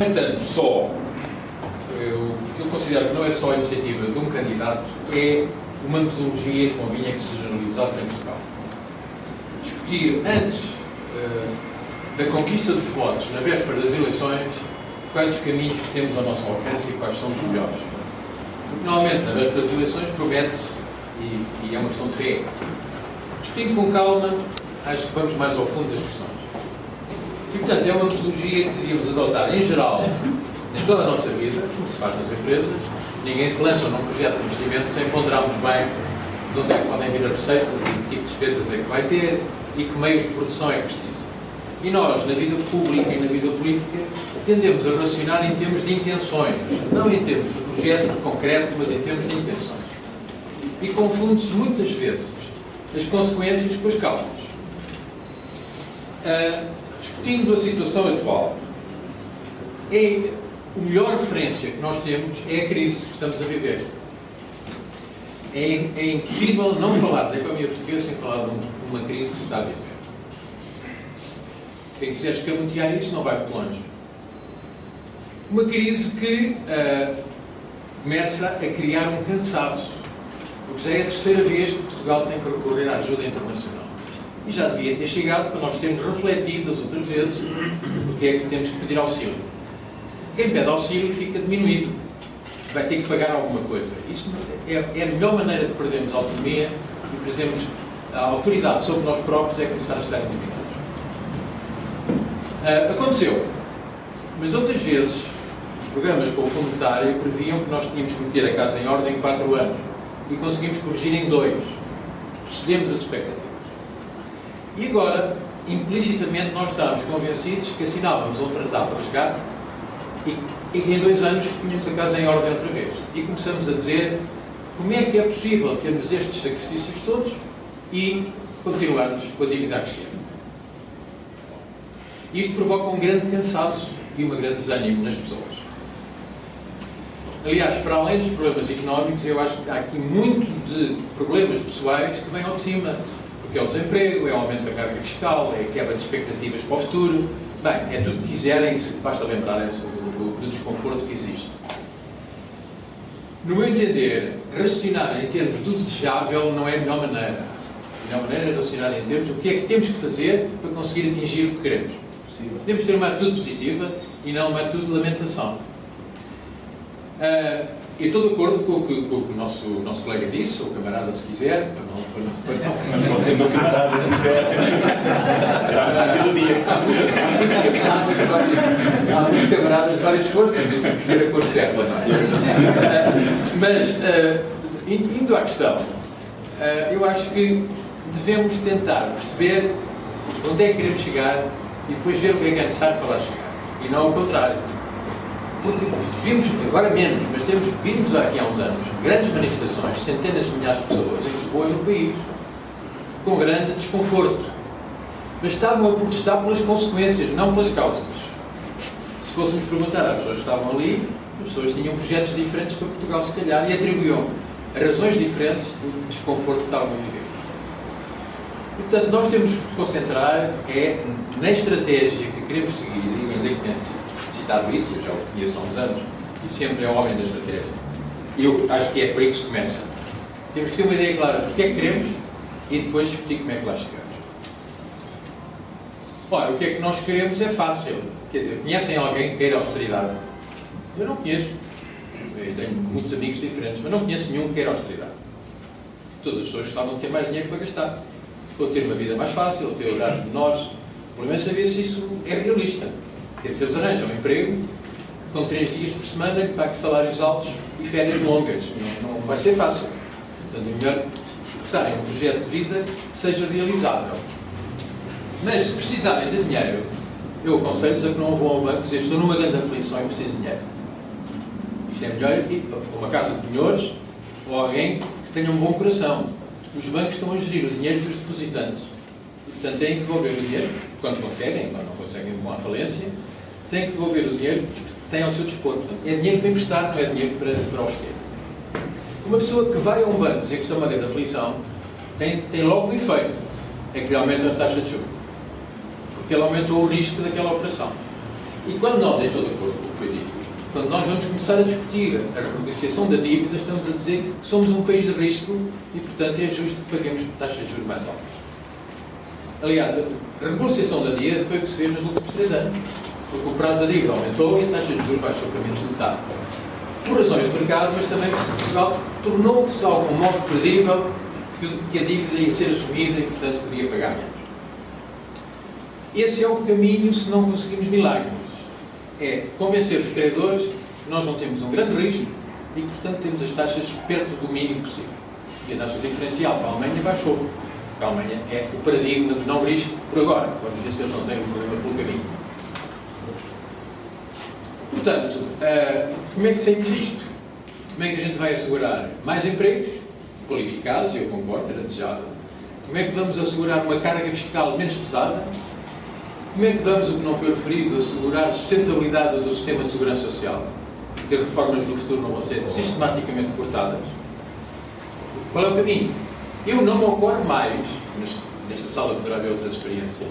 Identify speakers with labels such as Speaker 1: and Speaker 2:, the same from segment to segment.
Speaker 1: No entanto, eu considero que não é só a iniciativa de um candidato, é uma metodologia que convinha que se generalizasse em Portugal. Discutir antes da conquista dos votos, na véspera das eleições, quais os caminhos que temos ao nosso alcance e quais são os melhores. Porque, normalmente, na véspera das eleições, promete-se, e é uma questão de fé. Discutindo com calma, acho que vamos mais ao fundo das questões. E, portanto, é uma metodologia que devíamos adotar, em geral, em toda a nossa vida, como se faz nas empresas. Ninguém se lança num projeto de investimento sem ponderar muito bem de onde é que podem vir as receitas e que tipo de despesas é que vai ter e que meios de produção é que precisa. E nós, na vida pública e na vida política, tendemos a racionar em termos de intenções, não em termos de projeto concreto, mas em termos de intenções. E confunde-se muitas vezes as consequências com as causas. Discutindo a situação atual, a melhor referência que nós temos é a crise que estamos a viver. É impossível não falar da economia portuguesa sem falar de uma crise que se está a viver. Quem quiser escamotear isso não vai muito longe. Uma crise que começa a criar um cansaço, porque já é a terceira vez que Portugal tem que recorrer à ajuda internacional. E já devia ter chegado para nós termos refletido as outras vezes porque é que temos que pedir auxílio. Quem pede auxílio fica diminuído. Vai ter que pagar alguma coisa. Isso é a melhor maneira de perdermos a autonomia e perdermos a autoridade sobre nós próprios, é começar a estar endividados. Aconteceu. Mas outras vezes, os programas com o Fundo Monetário previam que nós tínhamos que meter a casa em ordem em 4 anos. E conseguimos corrigir em 2. Excedemos as expectativas. E agora, implicitamente, nós estávamos convencidos que assinávamos um tratado de resgate e que em 2 anos tínhamos a casa em ordem outra vez. E começamos a dizer como é que é possível termos estes sacrifícios todos e continuarmos com a dívida a crescer. Isto provoca um grande cansaço e um grande desânimo nas pessoas. Aliás, para além dos problemas económicos, eu acho que há aqui muito de problemas pessoais que vêm ao de cima. Porque é o desemprego, é o aumento da carga fiscal, é a quebra de expectativas para o futuro. Bem, é tudo que quiserem, basta lembrarem-se do desconforto que existe. No meu entender, racionar em termos do desejável não é a melhor maneira. A melhor maneira é racionar em termos do que é que temos que fazer para conseguir atingir o que queremos. Temos de ter uma atitude positiva e não uma atitude de lamentação. Eu estou de acordo com o que o nosso colega disse, ou camarada, se quiser,
Speaker 2: Mas pode ser meu camarada, se quiser.
Speaker 1: Há muitos camaradas de várias cores, temos que escolher a cor certa. Mas, indo à questão, eu acho que devemos tentar perceber onde é que queremos chegar e depois ver o que é necessário para lá chegar. E não o contrário. Porque vimos, agora menos, mas vimos aqui há uns anos grandes manifestações, centenas de milhares de pessoas em Lisboa e no país, com grande desconforto. Mas estavam a protestar pelas consequências, não pelas causas. Se fôssemos perguntar às pessoas que estavam ali, as pessoas tinham projetos diferentes para Portugal, se calhar, e atribuíam razões diferentes do desconforto que estavam a viver. Portanto, nós temos que concentrar na estratégia que queremos seguir, e ainda que tenha citado isso, eu já o conheço há uns anos, e sempre é o homem da estratégia. Eu acho que é por aí que se começa. Temos que ter uma ideia clara do que é que queremos e depois discutir como é que lá chegamos. Ora, o que é que nós queremos é fácil. Quer dizer, conhecem alguém que queira austeridade? Eu não conheço. Eu tenho muitos amigos diferentes, mas não conheço nenhum que queira austeridade. Todas as pessoas gostavam de ter mais dinheiro para gastar. Ou ter uma vida mais fácil, ou ter horários menores. O problema é saber se isso é realista. Quer dizer, eles arranjam um emprego que com 3 dias por semana lhe pague salários altos e férias longas. Não vai ser fácil. Portanto, é melhor fixarem um projeto de vida que seja realizável. Mas, se precisarem de dinheiro, eu aconselho-vos a que não vão ao banco e dizer estou numa grande aflição e preciso de dinheiro. Isto é melhor ir para uma casa de penhores ou alguém que tenha um bom coração. Os bancos estão a gerir o dinheiro dos depositantes. Portanto, têm que devolver o dinheiro, quando conseguem, quando não conseguem, vão à falência, têm que devolver o dinheiro que têm ao seu dispor. Portanto, é dinheiro para emprestar, não é dinheiro para oferecer. Uma pessoa que vai a um banco dizer que está uma grande aflição, tem logo um efeito, é que lhe aumenta a taxa de juros. Porque ele aumentou o risco daquela operação. E quando nós, estou de acordo com o quando nós vamos começar a discutir a renegociação da dívida, estamos a dizer que somos um país de risco e, portanto, é justo que paguemos taxas de juros mais altas. Aliás, a renegociação da dívida foi o que se fez nos últimos 3 anos, porque o prazo da dívida aumentou e a taxa de juros baixou para menos de metade. Por razões de mercado, mas também porque Portugal tornou-se de algum modo credível que a dívida ia ser assumida e, portanto, podia pagar menos. Esse é o caminho se não conseguimos milagres. É convencer os credores que nós não temos um grande risco e que, portanto, temos as taxas perto do mínimo possível. E a taxa diferencial para a Alemanha baixou. Porque a Alemanha é o paradigma de não risco por agora. Vamos ver se eles não têm um problema pelo caminho. Portanto, como é que saímos disto? Como é que a gente vai assegurar mais empregos qualificados, e eu concordo, era desejável. Como é que vamos assegurar uma carga fiscal menos pesada? Como é que vamos, o que não foi referido, assegurar a sustentabilidade do sistema de segurança social? Porque as reformas no futuro não vão ser sistematicamente cortadas. Qual é o caminho? Eu não me ocorre mais, nesta sala poderá haver outras experiências,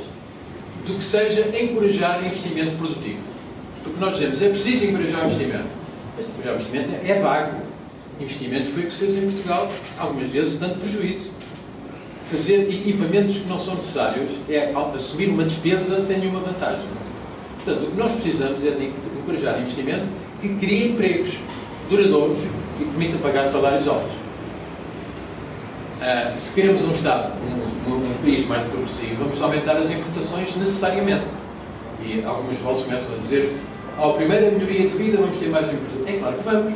Speaker 1: do que seja encorajar investimento produtivo. Porque nós dizemos, é preciso encorajar o investimento. Mas encorajar o investimento é vago. Investimento foi o que se fez em Portugal, algumas vezes dando prejuízo. Fazer equipamentos que não são necessários é assumir uma despesa sem nenhuma vantagem. Portanto, o que nós precisamos é de encorajar investimento que crie empregos duradouros e permita pagar salários altos. Se queremos um Estado, um país mais progressivo, vamos aumentar as importações necessariamente. E algumas vozes começam a dizer-se, à primeira melhoria de vida vamos ter mais importações. É claro que vamos,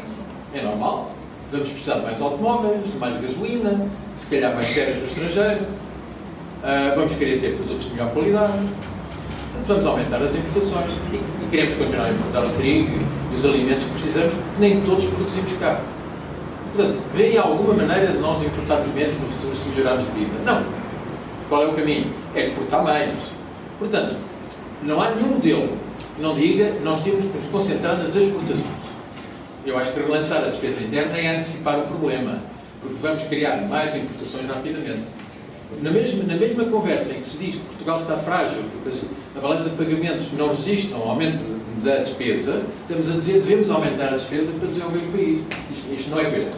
Speaker 1: é normal. Vamos precisar de mais automóveis, de mais gasolina, se calhar mais férias no estrangeiro, vamos querer ter produtos de melhor qualidade, portanto, vamos aumentar as importações e queremos continuar a importar o trigo e os alimentos que precisamos, porque nem todos produzimos cá. Portanto, vê alguma maneira de nós importarmos menos no futuro se melhorarmos de vida? Não. Qual é o caminho? É exportar mais. Portanto, não há nenhum modelo que não diga que nós temos que nos concentrar nas exportações. Eu acho que relançar a despesa interna é antecipar o problema, porque vamos criar mais importações rapidamente. Na mesma conversa em que se diz que Portugal está frágil, porque a balança de pagamentos não resiste ao aumento da despesa, estamos a dizer que devemos aumentar a despesa para desenvolver o país. Isto não é verdade.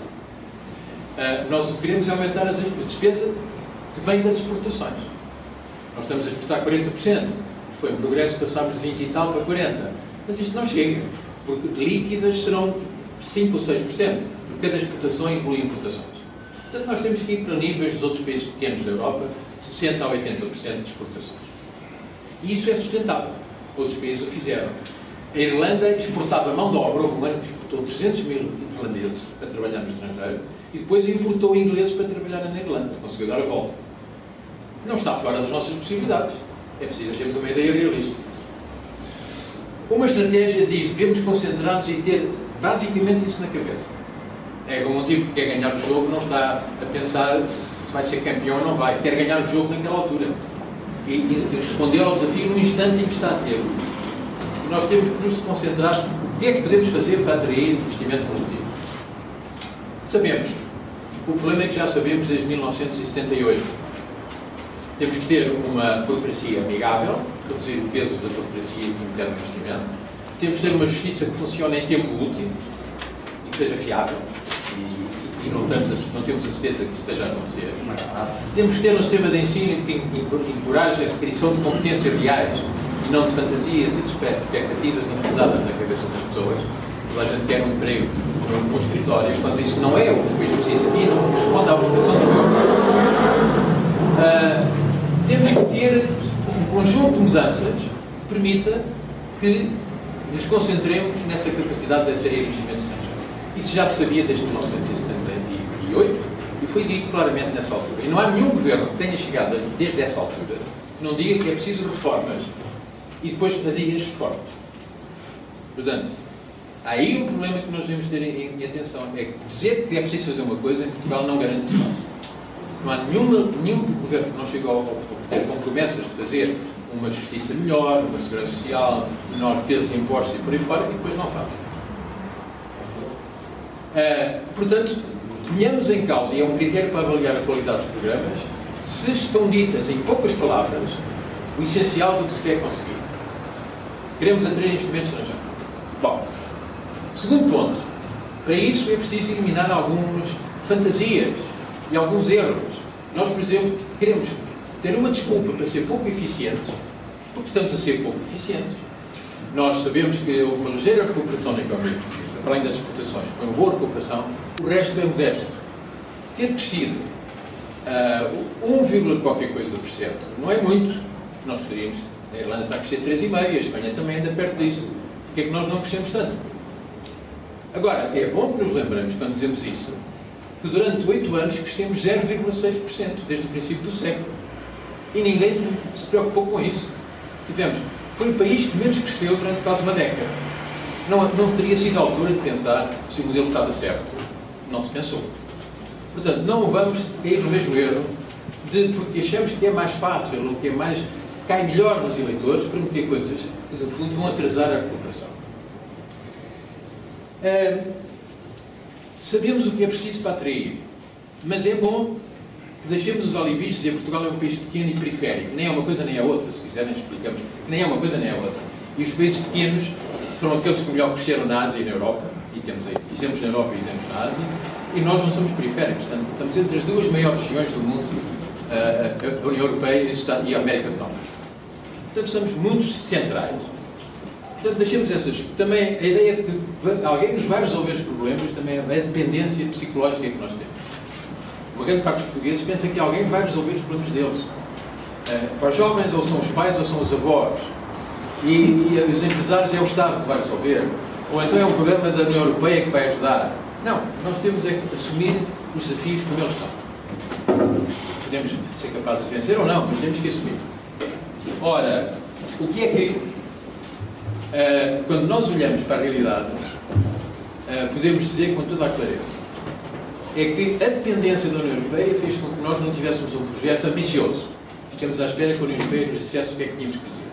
Speaker 1: Nós o que queremos é aumentar a despesa que vem das exportações. Nós estamos a exportar 40%. Foi um progresso, passámos de 20 e tal para 40%. Mas isto não chega, porque líquidas serão 5 ou 6%, porque cada exportação inclui importações. Portanto, nós temos que ir para níveis dos outros países pequenos da Europa, 60% a 80% de exportações. E isso é sustentável. Outros países o fizeram. A Irlanda exportava mão de obra, houve um ano que exportou 300 mil irlandeses para trabalhar no estrangeiro e depois importou ingleses para trabalhar na Irlanda. Conseguiu dar a volta. Não está fora das nossas possibilidades. É preciso termos uma ideia realista. Uma estratégia diz que devemos concentrar-nos e ter basicamente isso na cabeça. É como um tipo que quer ganhar o jogo, não está a pensar se vai ser campeão ou não vai. Quer ganhar o jogo naquela altura. E responder ao desafio no instante em que está a ter. E nós temos que nos concentrar no que é que podemos fazer para atrair investimento produtivo. Sabemos. O problema é que já sabemos desde 1978. Temos que ter uma burocracia amigável, reduzir o peso da burocracia que impede o investimento. Temos que ter uma justiça que funcione em tempo útil e que seja fiável. E não temos a certeza que isso esteja a acontecer. Temos que ter um sistema de ensino que encoraje a adquisição de competências reais e não de fantasias e de expectativas infundadas na cabeça das pessoas. Toda a gente quer um emprego num escritório, quando isso não é o que o país precisa e não responde à vocação do meu país. Temos que ter um conjunto de mudanças que permita que nos concentremos nessa capacidade de atrair investimentos estrangeiros. Isso já se sabia desde 1978 e foi dito claramente nessa altura. E não há nenhum governo que tenha chegado desde essa altura que não diga que é preciso reformas e depois adiga as reformas. Portanto, aí o problema que nós devemos ter em atenção é que dizer que é preciso fazer uma coisa em Portugal não garante que se faça. Não há nenhum governo que não chegou a ter com promessas de fazer uma justiça melhor, uma segurança social, menor peso de impostos e por aí fora, e depois não faça. Portanto, ponhamos em causa, e é um critério para avaliar a qualidade dos programas, se estão ditas em poucas palavras o essencial do que se quer conseguir. Queremos atrair investimentos estrangeiros. Bom, Segundo ponto, para isso é preciso eliminar algumas fantasias e alguns erros. Nós, por exemplo, queremos ter uma desculpa para ser pouco eficientes, porque estamos a ser pouco eficientes. Nós sabemos que houve uma ligeira recuperação na economia portuguesa, para além das exportações, que foi uma boa recuperação, o resto é modesto. Ter crescido 1, qualquer coisa por cento não é muito. Nós gostaríamos, a Irlanda está a crescer 3,5%, a Espanha também anda perto disso. Porque é que nós não crescemos tanto? Agora, é bom que nos lembramos, quando dizemos isso, que durante 8 anos crescemos 0,6%, desde o princípio do século. E ninguém se preocupou com isso. Foi o país que menos cresceu durante quase uma década. Não teria sido a altura de pensar se o modelo estava certo. Não se pensou. Portanto, não vamos cair no mesmo erro porque achamos que é mais fácil ou que cai melhor nos eleitores prometer coisas que, no fundo, vão atrasar a recuperação. Sabemos o que é preciso para atrair, mas é bom que deixemos os alibis dizer que Portugal é um país pequeno e periférico. Nem é uma coisa nem é outra, se quiserem explicamos. Nem é uma coisa nem é outra. E os países pequenos foram aqueles que melhor cresceram na Ásia e na Europa, e temos aí exemplos na Europa e exemplos na Ásia, e nós não somos periféricos. Portanto, estamos entre as duas maiores regiões do mundo, a União Europeia e a América do Norte. Portanto, estamos muito centrais. Portanto, deixemos essas... Também a ideia de que alguém nos vai resolver os problemas também é a dependência psicológica que nós temos. Uma grande parte dos portugueses pensa que alguém vai resolver os problemas deles. Para os jovens, ou são os pais ou são os avós. E os empresários é o Estado que vai resolver. Ou então é um programa da União Europeia que vai ajudar. Não, nós temos é que assumir os desafios como eles são. Podemos ser capazes de vencer ou não, mas temos que assumir. Ora, o que é que, quando nós olhamos para a realidade, podemos dizer com toda a clareza, é que a dependência da União Europeia fez com que nós não tivéssemos um projeto ambicioso. Ficamos à espera que a União Europeia nos dissesse o que é que tínhamos que fazer.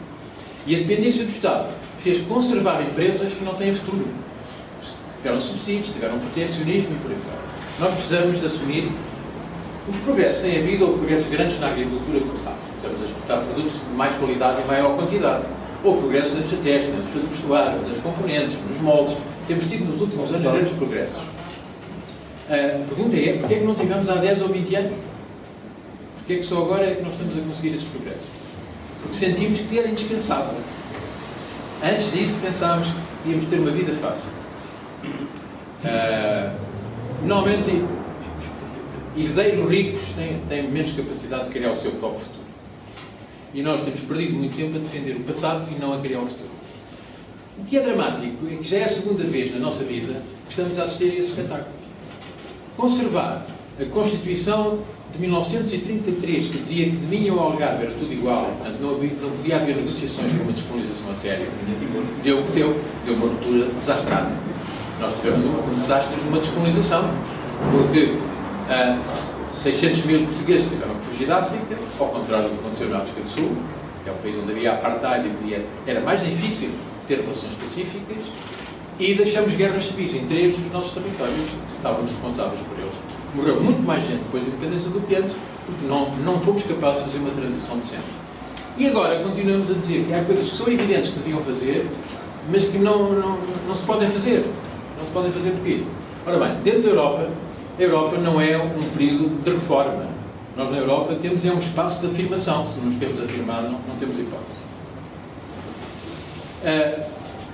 Speaker 1: E a dependência do Estado fez conservar empresas que não têm futuro. Tiveram subsídios, tiveram protecionismo e por aí fora. Nós precisamos de assumir os progressos. Tem havido ou progressos grandes na agricultura, como sabe. Estamos a exportar produtos de mais qualidade e maior quantidade. Ou progressos na estratégia, na indústria do vestuário, nas componentes, nos moldes. Temos tido nos últimos anos grandes progressos. A pergunta é, porquê é que não tivemos há 10 ou 20 anos? Porquê é que só agora é que nós estamos a conseguir esses progressos? Porque sentimos que era indispensável. Antes disso pensávamos que íamos ter uma vida fácil. Normalmente, herdeiros ricos têm menos capacidade de criar o seu próprio futuro. E nós temos perdido muito tempo a defender o passado e não a criar o futuro. O que é dramático é que já é a segunda vez na nossa vida que estamos a assistir a esse espetáculo. Conservar a Constituição de 1933, que dizia que de Minho ao Algarve era tudo igual, portanto não podia haver negociações com uma descolonização a sério, deu o que deu uma ruptura desastrada. Nós tivemos um desastre de uma descolonização, porque 600 mil portugueses tiveram que fugir da África, ao contrário do que aconteceu na África do Sul, que é um país onde havia apartheid e era mais difícil ter relações pacíficas, e deixamos guerras civis em 3 dos nossos territórios, que estávamos responsáveis por eles. Morreu muito mais gente depois da independência do que antes, porque não fomos capazes de fazer uma transição decente. E agora continuamos a dizer que há coisas que são evidentes que deviam fazer, mas que não se podem fazer. Não se podem fazer porquê? Ora bem, dentro da Europa, a Europa não é um período de reforma. Nós na Europa temos um espaço de afirmação. Se não nos queremos afirmar, não temos hipótese.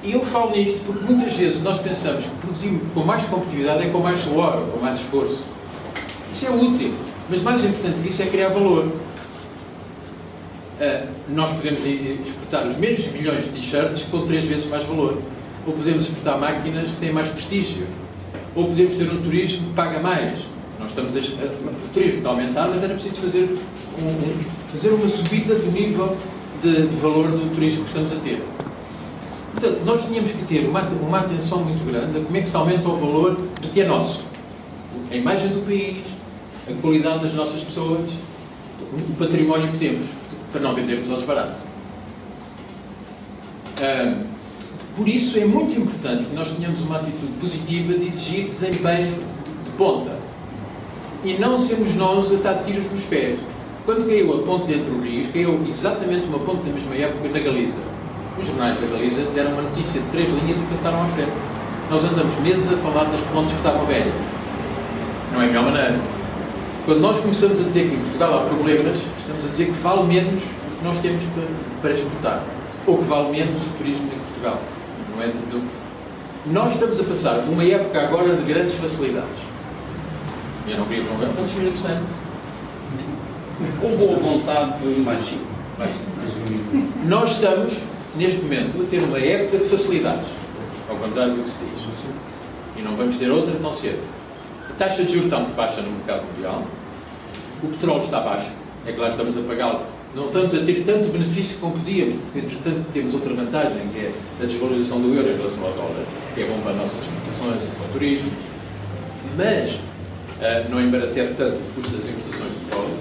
Speaker 1: E eu falo nisto porque muitas vezes nós pensamos que produzir com mais competitividade é com mais suor, com mais esforço. Isso é útil, mas mais importante que isso é criar valor. Nós podemos exportar os mesmos milhões de t-shirts com 3 vezes mais valor. Ou podemos exportar máquinas que têm mais prestígio. Ou podemos ter um turismo que paga mais. Nós estamos o turismo está a aumentar, mas era preciso fazer uma subida do nível de valor do turismo que estamos a ter. Portanto, nós tínhamos que ter uma atenção muito grande a como é que se aumenta o valor do que é nosso. A imagem do país, a qualidade das nossas pessoas, o património que temos, para não vendermos aos baratos. Por isso é muito importante que nós tenhamos uma atitude positiva de exigir desempenho de ponta. E não sermos nós a estar de tiros nos pés. Quando caiu a ponte de Entre Rios, caiu exatamente uma ponte na mesma época na Galiza. Os jornais da Galiza deram uma notícia de 3 linhas e passaram à frente. nós andamos meses a falar das pontes que estavam velhas. Não é a melhor maneira. Quando nós começamos a dizer que em Portugal há problemas, estamos a dizer que vale menos o que nós temos para exportar. Ou que vale menos o turismo em Portugal. Não é Nós estamos a passar por uma época agora de grandes facilidades. Eu não queria prolongar. Quantos minutos tem?
Speaker 3: Com boa vontade, mais 5.
Speaker 1: Nós estamos, neste momento, a ter uma época de facilidades. Ao contrário do que se diz. E não vamos ter outra tão cedo. A taxa de juros está muito baixa no mercado mundial. O petróleo está baixo. É claro que estamos a pagá-lo. Não estamos a ter tanto benefício como podíamos, porque, entretanto, temos outra vantagem, que é a desvalorização do euro em relação ao dólar, que é bom para as nossas exportações e para o turismo. Mas não embaratece tanto o custo das importações de petróleo.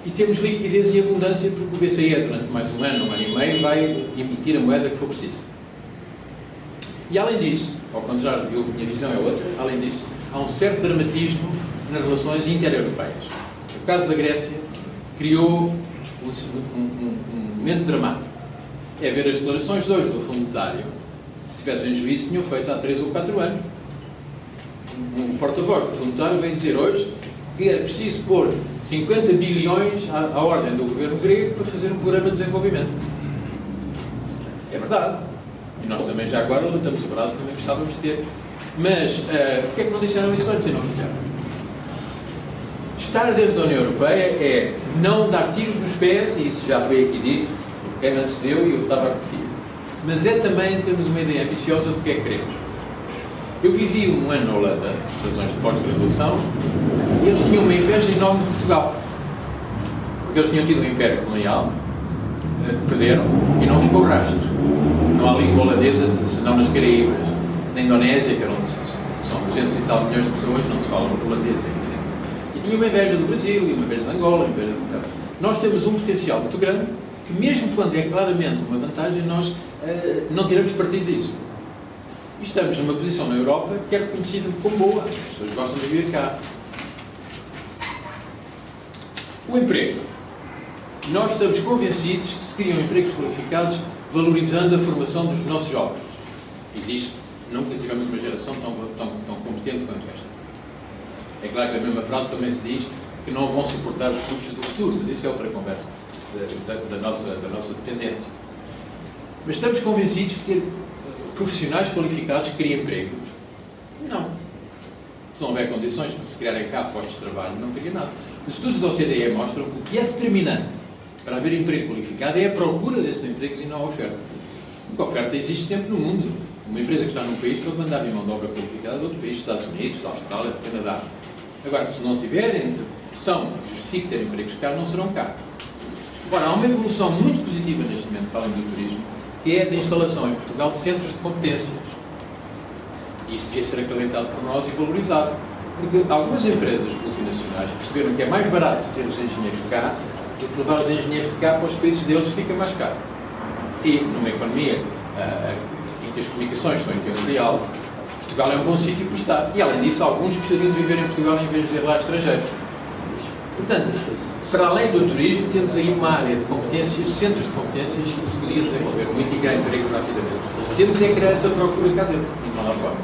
Speaker 1: E temos liquidez e abundância, porque o BCE, durante mais um ano e meio, vai emitir a moeda que for preciso. E, além disso, ao contrário, minha visão é outra, além disso, há um certo dramatismo nas relações inter-europeias. O caso da Grécia criou um momento dramático. É ver as declarações de hoje do Fundo Monetário. Se tivessem juízo, tinham feito há 3 ou 4 anos. O porta-voz do Fundo Monetário vem dizer hoje que é preciso pôr 50 bilhões à ordem do governo grego para fazer um programa de desenvolvimento. É verdade. E nós também, já agora, levantamos o braço, também gostávamos de ter. Mas, porquê é que não disseram isso antes e não fizeram? Estar dentro da União Europeia é não dar tiros nos pés, e isso já foi aqui dito, o quem antecedeu e eu estava a repetir. Mas é também termos uma ideia ambiciosa do que é que queremos. Eu vivi um ano na Holanda, por razões de pós-graduação, e eles tinham uma inveja enorme de Portugal. Porque eles tinham tido um império colonial, que perderam, e não ficou rastro. Não há língua holandesa, senão nas Caraíbas. Na Indonésia, que são 200 e tal milhões de pessoas, não se fala holandês aqui. E tinha uma inveja do Brasil, e uma inveja de Angola, uma inveja de... Nós temos um potencial muito grande, que mesmo quando é claramente uma vantagem, nós não tiramos partido disso. E estamos numa posição na Europa que é reconhecida como boa. As pessoas gostam de vir cá. O emprego. Nós estamos convencidos que se criam empregos qualificados valorizando a formação dos nossos jovens. E disto, nunca tivemos uma geração tão competente quanto esta. É claro que a mesma frase também se diz que não vão suportar os custos do futuro, mas isso é outra conversa da nossa dependência. Mas estamos convencidos que ter profissionais qualificados cria empregos? Não. Se não houver condições para se criarem cá postos de trabalho, não cria nada. Os estudos da OCDE mostram que o que é determinante para haver emprego qualificado é a procura desses empregos e não a oferta. Porque a oferta existe sempre no mundo. Uma empresa que está num país pode mandar mão de obra qualificada de outro país, dos Estados Unidos, da Austrália, do Canadá. Agora, se não tiverem opção que justifique ter empregos cá, não serão cá. Agora, há uma evolução muito positiva neste momento, para além do turismo, que é a instalação em Portugal de centros de competências. E isso devia ser acalentado por nós e valorizado. Porque algumas empresas multinacionais perceberam que é mais barato ter os engenheiros cá do que levar os engenheiros de cá para os países deles, que fica mais caro. E numa economia em que as comunicações estão em tempo real, Portugal é um bom sítio para estar. E além disso, alguns gostariam de viver em Portugal em vez de ir lá estrangeiros. Portanto, para além do turismo, temos aí uma área de competências, centros de competências que se podia desenvolver muito e criar emprego rapidamente. Temos é que criar essa procura cá dentro, e não lá fora.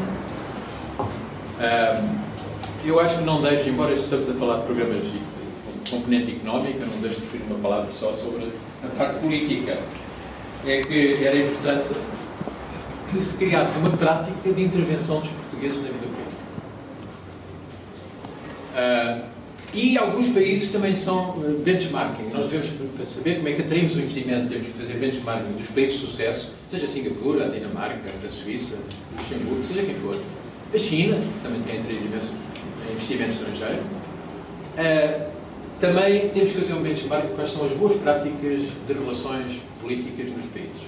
Speaker 1: Eu acho que não deixo, embora estejamos a falar de programas de componente económica, não deixo de referir uma palavra só sobre a parte política. É que era importante que se criasse uma prática de intervenção dos portugueses na vida política. E alguns países também são benchmarking. Nós devemos, para saber como é que atraímos o investimento, temos que fazer benchmarking dos países de sucesso, seja Singapura, a Dinamarca, a Suíça, o Luxemburgo, seja quem for. A China também tem atraído investimento estrangeiro. Também temos que fazer um benchmarking de quais são as boas práticas de relações políticas nos países.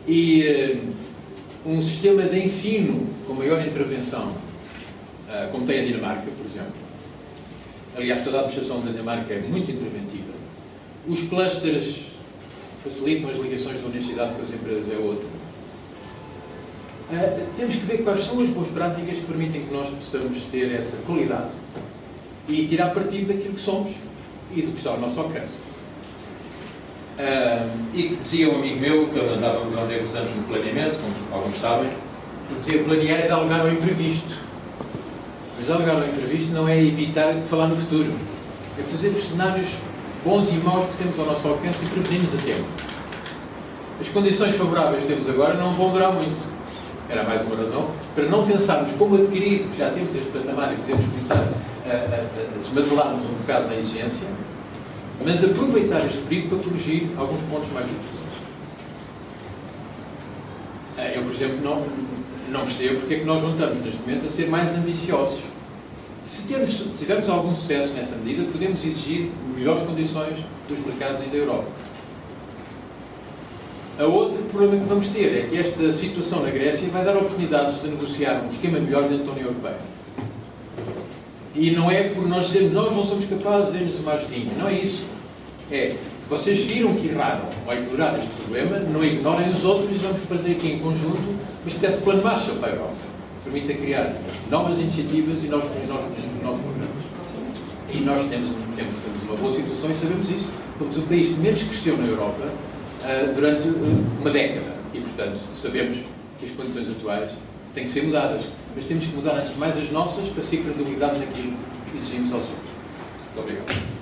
Speaker 1: E um sistema de ensino com maior intervenção, como tem a Dinamarca, por exemplo. Aliás, toda a administração da Dinamarca é muito interventiva. Os clusters facilitam as ligações da universidade com as empresas, é outra. Temos que ver quais são as boas práticas que permitem que nós possamos ter essa qualidade e tirar partido daquilo que somos e do que está ao nosso alcance. E que dizia um amigo meu, que ele andava há uns anos no planeamento, como alguns sabem, dizer planear é dar lugar ao imprevisto. Mas dar lugar ao imprevisto não é evitar falar no futuro. É fazer os cenários bons e maus que temos ao nosso alcance e prevenirmos a tempo. As condições favoráveis que temos agora não vão durar muito. Era mais uma razão para não pensarmos como adquirido, que já temos este patamar e podemos começar a desmazelar-nos um bocado na exigência, mas aproveitar este período para corrigir alguns pontos mais difíceis. Eu, por exemplo, não percebo porque é que nós não estamos neste momento a ser mais ambiciosos. Se tivermos algum sucesso nessa medida, podemos exigir melhores condições dos mercados e da Europa. O outro problema que vamos ter é que esta situação na Grécia vai dar oportunidades de negociar um esquema melhor dentro da União Europeia. E não é por nós dizermos nós não somos capazes de dar-nos uma ajudinha. Não é isso. É, vocês viram que erraram ao ignorar este problema, não ignorem os outros e vamos fazer aqui em conjunto uma espécie de plano Marshall para a Europa. Permita criar novas iniciativas e novos programas. E nós temos uma boa situação e sabemos isso. Fomos o país que menos cresceu na Europa durante uma década. E, portanto, sabemos que as condições atuais têm que ser mudadas. Mas temos que mudar, antes de mais, as nossas para ser credibilidade naquilo que exigimos aos outros. Muito obrigado.